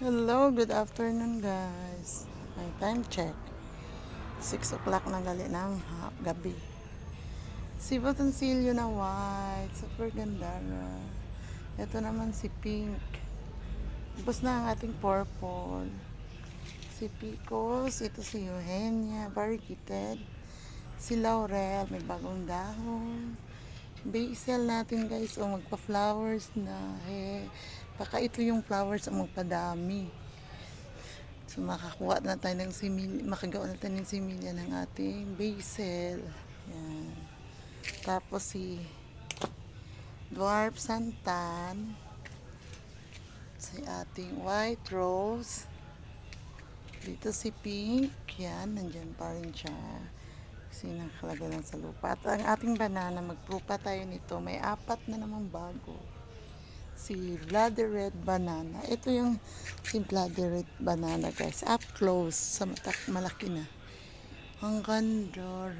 Hello, good afternoon guys. May time check. 6 o'clock na gali ng gabi. Si Botoncillo na white. Super ganda na. Ito naman si pink. Tapos na ang ating purple. Si Picos. Ito si Eugenia. Variegated. Si Laurel. May bagong dahon. Basil natin guys. O magpa-flowers na. Baka ito yung flowers ang magpadami. So makakuha na tayo ng similya, makagawa na tayo ng similya ng ating basil. Yan. Tapos si dwarf santan. Si ating white rose. Dito si pink. Yan, nandyan pa rin siya. Kasi nakalagay lang sa lupa. At ang ating banana, magprupa tayo nito. May 4 na namang bago. Si bloody red banana. Ito yung si bloody red banana guys. Up close. Sa mata, malaki na. Ang ganda.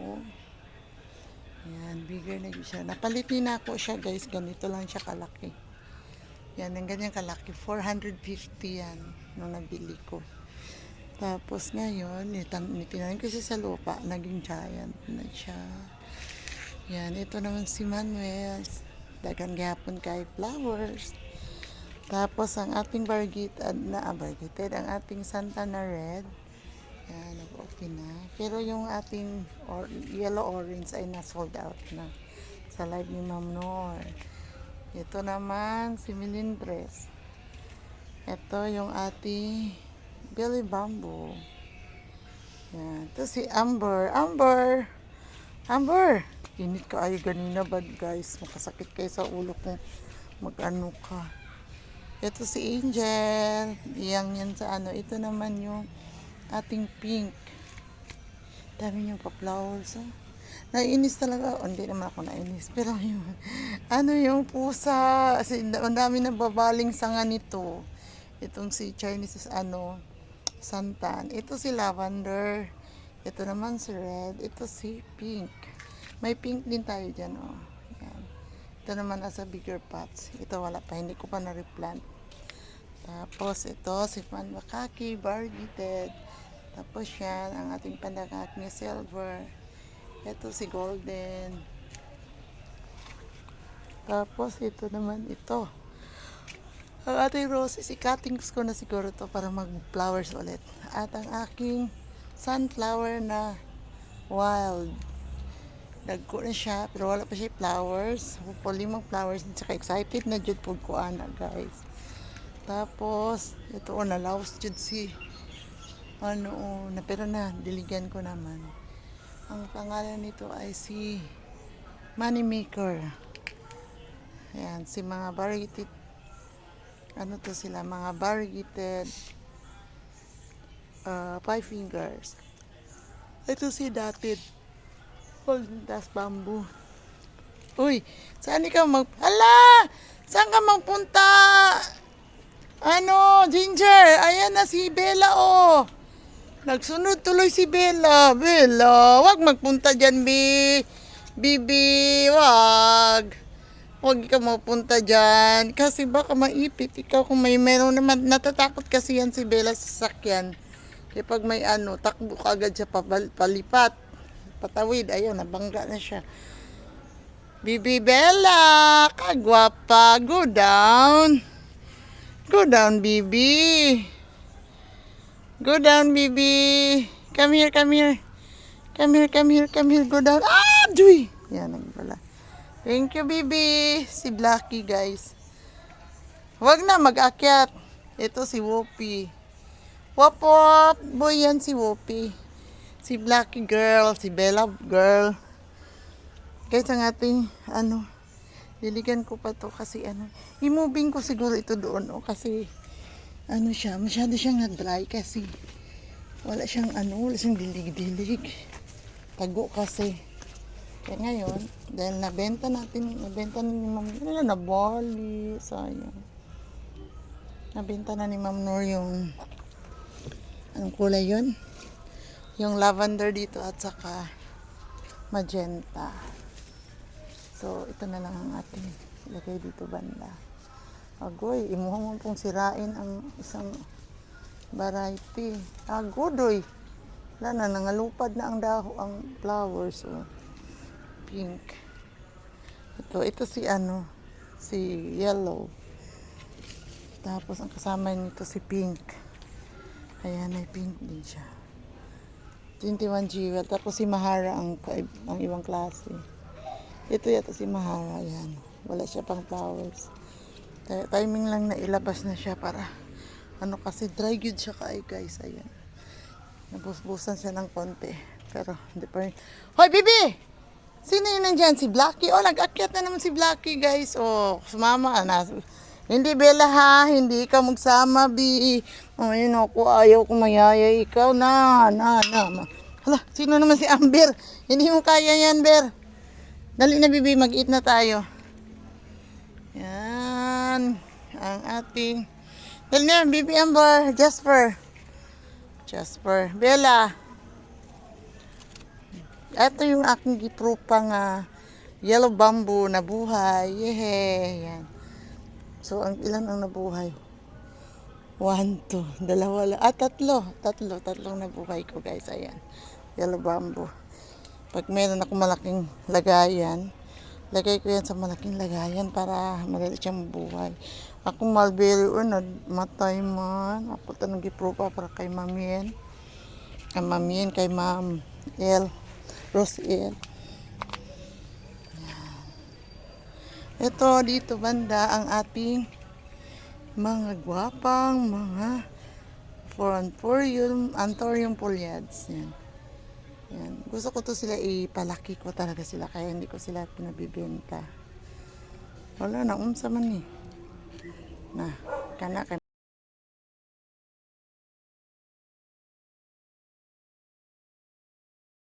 Oh. Yan, bigger na siya. Napalit din ako siya guys. Ganito lang siya kalaki. Yan, ang ganyan kalaki. 450 yan. Nung nabili ko. Tapos ngayon, tinanin ko siya sa lupa. Naging giant na siya. Yan, ito naman si Manuel. Dagan gapon kay flowers. Tapos ang ating variegated, ang ating Santa na red. Yan, okay na. Pero yung ating yellow orange ay na-sold out na sa live ni Ma'am Nor. Ito naman si Melindres. Ito yung ating Billy Bamboo. Yan. Ito si Amber. Amber! Init ka ayo ganina bad guys. Makasakit kayo sa ulo kung mag-ano ka. Ito si Angel. Iyang yan sa ano. Ito naman yung ating pink. Dami niyong pa-flowers. Oh. Naiinis talaga. Oh, hindi naman ako naiinis. Pero yung, ano yung pusa. Kasi ang dami nababaling sanga nito. Itong si Chinese santan. Ito si lavender. Ito naman si red. Ito si pink. May pink din tayo dyan, oh. Yan. Ito naman nasa bigger pots. Ito wala pa, hindi ko pa na-replant. Tapos ito, si Panbakaki, variegated. Tapos yan, ang ating pandakaki silver. Ito si golden. Tapos ito naman, ito. Ang ating roses, i-cuttings ko na siguro to para mag-flowers ulit. At ang aking sunflower na wild. Dagko na siya, pero wala pa siya flowers. Hopefully mag-flowers. Tsaka excited na jud po ko ana guys. Tapos, ito o nalaos jud si pero na, diligan ko naman. Ang pangalan nito ay si Money Maker. Ayan, si mga variegated, mga variegated 5 fingers. Ito si Dated. Das bamboo. Uy, saan ka Hala! Saan ka magpunta? Ginger, ayan na si Bella, oh. Nagsunod tuloy si Bella. Bella, wag magpunta dyan, Bibi, wag. Wag ka mapunta dyan. Kasi baka maipit. Ikaw kung meron naman, natatakot kasi yan si Bella sa sasakyan. Kaya pag may takbo ka agad siya palipat. Patawid, ayun, nabangga na siya. Bibi Bella, kagwapa, go down. Go down, Bibi. Go down, Bibi. Come here. Go down. Ah, Joy. Yan, nagbala. Thank you, Bibi. Si Blacky, guys. Wag na mag-akyat. Ito si Whoopi. Wop, boy yan si Whoopi. Si Blacky girl, si Bella girl. Guys, ang ating, diligan ko pa to kasi i-moving ko siguro ito doon, kasi, masyado siyang na-dry kasi, wala siyang dilig-dilig. Tago kasi. Kaya ngayon, dahil nabenta na ni Ma'am Nor, nabali, sayang. Nabenta na ni Ma'am Nor yung, anong kulay yun? Yung lavender dito at saka magenta. So, ito na lang ang ating ilagay dito banda. Agoy, imuha mo pong sirain ang isang variety. Agodoy. Wala na, nangalupad na ang ang flowers. Oh. Pink. Ito si si yellow. Tapos ang kasama nito si pink. Ayan, may pink din siya. 21 jewel. Tapos si Mahara ang ibang klase. Ito yata si Mahara. Ayan. Wala siya pang flowers. Timing lang na ilabas na siya para kasi dry good siya guys. Ayan. Nabusbusan siya ng konti. Pero hindi pa rin. Hoy, Bibi! Sino yun nandyan? Si Blackie? Oh, nag-akyat na naman si Blackie guys. Oh, sumama na. Hindi Bella ha, hindi ka magsama Bi. Oh, yun ako, ayaw ko mayaya ikaw na. Hala, sino naman si Amber? Hindi mo kaya yan, Ber. Dali na Bibi, mag-eat na tayo. Yan, ang ating. Dali na, Bibi Amber, Jasper, Bella. Ito yung aking giprupang yellow bamboo na buhay. Yehe, yan. So, ilan ang nabuhay? 1, 2, dalawa lang. Tatlong nabuhay ko guys. Ayan. Yellow bamboo. Pag meron ako malaking lagayan, lagay ko yan sa malaking lagayan para madali siyang mabuhay. Ako mulberry matay man. Ako tanong gipropa para kay Mamien. Kay Ma'am Rose L. Ito, dito banda ang ating mga gwapang mga anthurium foliages. Yan. Yan. Gusto ko to sila ipalaki ko talaga sila kaya hindi ko sila pinabibenta. Wala na, unsa man ni. Na, kana